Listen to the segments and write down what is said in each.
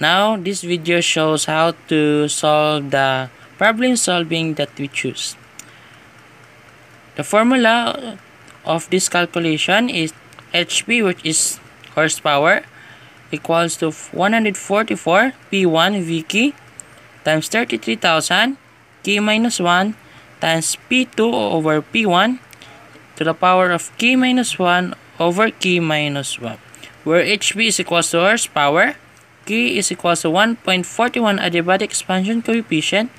Now, this video shows how to solve the problem solving that we choose. The formula of this calculation is HP, which is horsepower, equals to 144 P1 Vk times 33,000 K minus 1 times P2 over P1 to the power of K minus 1 over K minus 1, where HP is equals to horsepower, K is equals to 1.41 adiabatic expansion coefficient,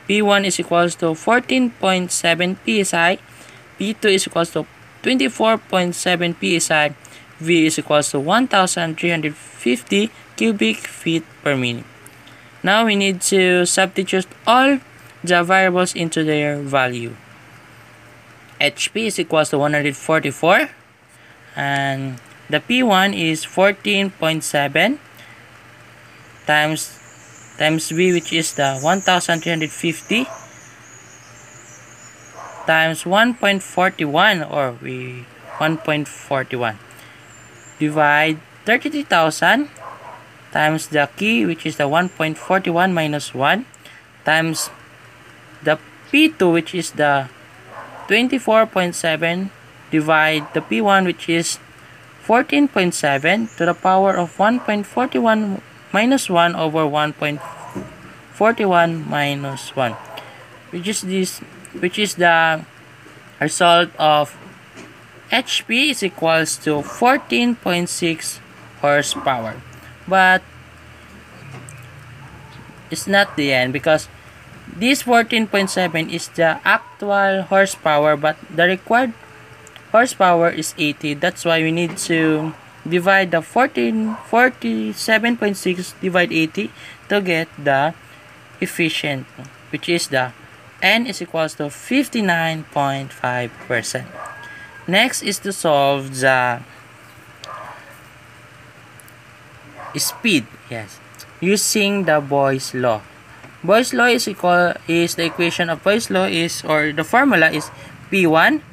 P1 is equals to 14.7 psi, P2 is equals to 24.7 psi, V is equals to 1,350 cubic feet per minute. Now we need to substitute all the variables into their value. HP is equals to 144 and the P1 is 14.7 times V, which is the 1,350 times 1.41 or 1.41 divide 33,000 times the key, which is the 1.41 minus 1 times the P2, which is the 24.7 divide the P1, which is 14.7 to the power of 1.41 minus 1 over 1.41 minus 1, which is the result of HP is equals to 14.6 horsepower. But it's not the end, because this 14.7 is the actual horsepower, but the required horsepower is 80. That's why we need to divide the 47.6 divide 80 to get the efficient, which is the N is equals to 59.5%. Next is to solve the speed, using the Boyle's law. Boyle's law is the equation of Boyle's law is, or the formula is P1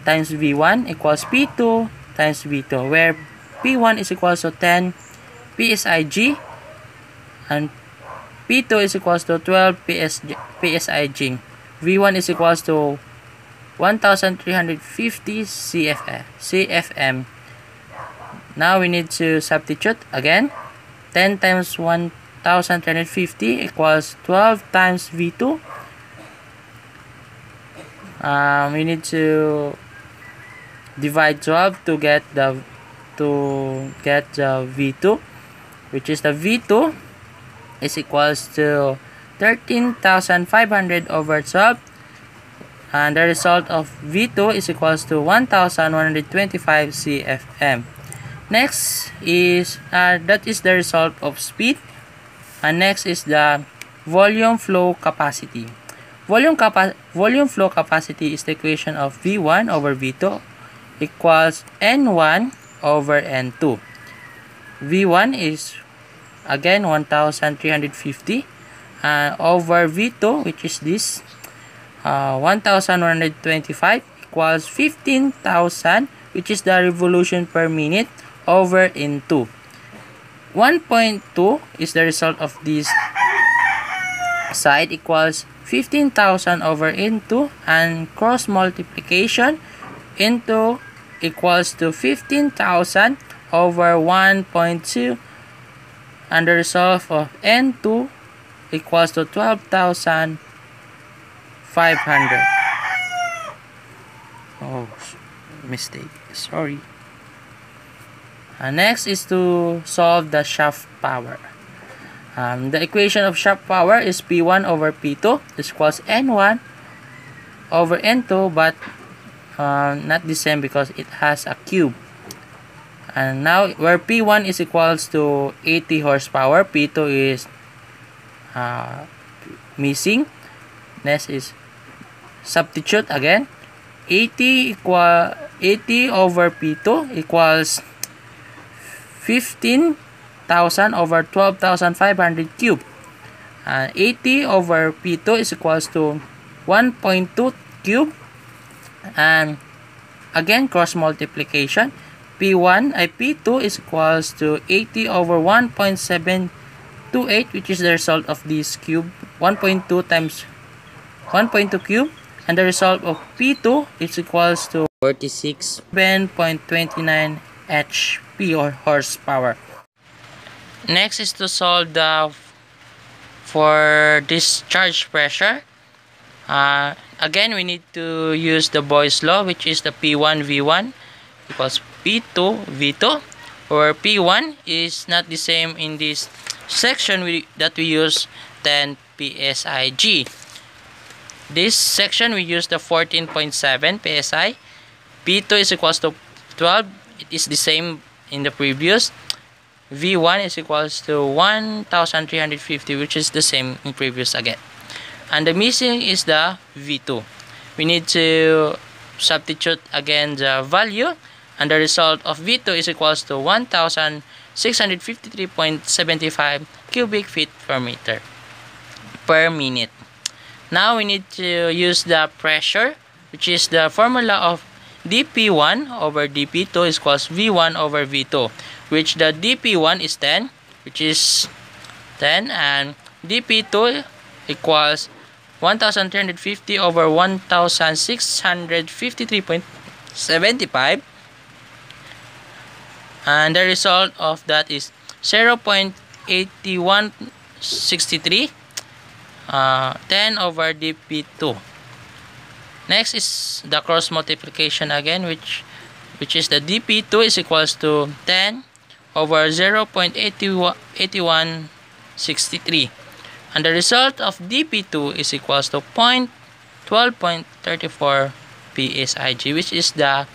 times V1 equals P2 times V2, where P1 is equals to 10 psig and P2 is equals to 12 psig. V1 is equals to 1,350 CFM. Now we need to substitute again. 10 times 1,350 equals 12 times V2. We need to divide 12 to get the V2, which is the V2 is equals to 13,500 over 12, and the result of V2 is equals to 1,125 CFM. Next is that is the result of speed, and next is the volume flow capacity. Volume flow capacity is the equation of V1 over V2 equals N1 over N2. V1 is again 1,350 over V2, which is this 1,125 equals 15,000, which is the revolution per minute, over N2. 1.2 is the result of this side equals 15,000 over N2, and cross multiplication into equals to 15,000 over 1.2, and the result of N2 equals to 12,500. Oh, mistake, sorry. Next is to solve the shaft power. The equation of shaft power is P1 over P2 is equals N1 over N2, but not the same because it has a cube. And now where P1 is equals to 80 horsepower, P2 is missing. Next is substitute again. 80 over P2 equals 15,000 over 12,500 cube. 80 over P2 is equals to 1.2 cube, and again cross multiplication. P2 is equals to 80 over 1.728, which is the result of this cube, 1.2 times 1.2 cube, and the result of P2 is equals to 47.29 HP or horsepower. Next is to solve for discharge pressure. Again, we need to use the Boyle's law, which is the P1 V1 equals P2 V2, where P1 is not the same in this section that we use 10 psig. This section we use the 14.7 psi. P2 is equals to 12. It is the same in the previous. V1 is equals to 1350, which is the same in previous again. And the missing is the V2. We need to substitute again the value, and the result of V2 is equals to 1653.75 cubic feet per meter per minute. Now we need to use the pressure, which is the formula of dP1 over dP2 is equals V1 over V2, which the dP1 is 10, which is 10, and dP2 equals 1350 over 1653.75, and the result of that is 0.8163, 10 over dP2. Next is the cross multiplication again, which is the dP2 is equals to 10 over 0.8163, and the result of dP2 is equals to 12.34 psig, which is the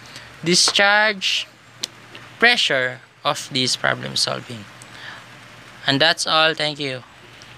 discharge pressure of this problem solving. And that's all. Thank you.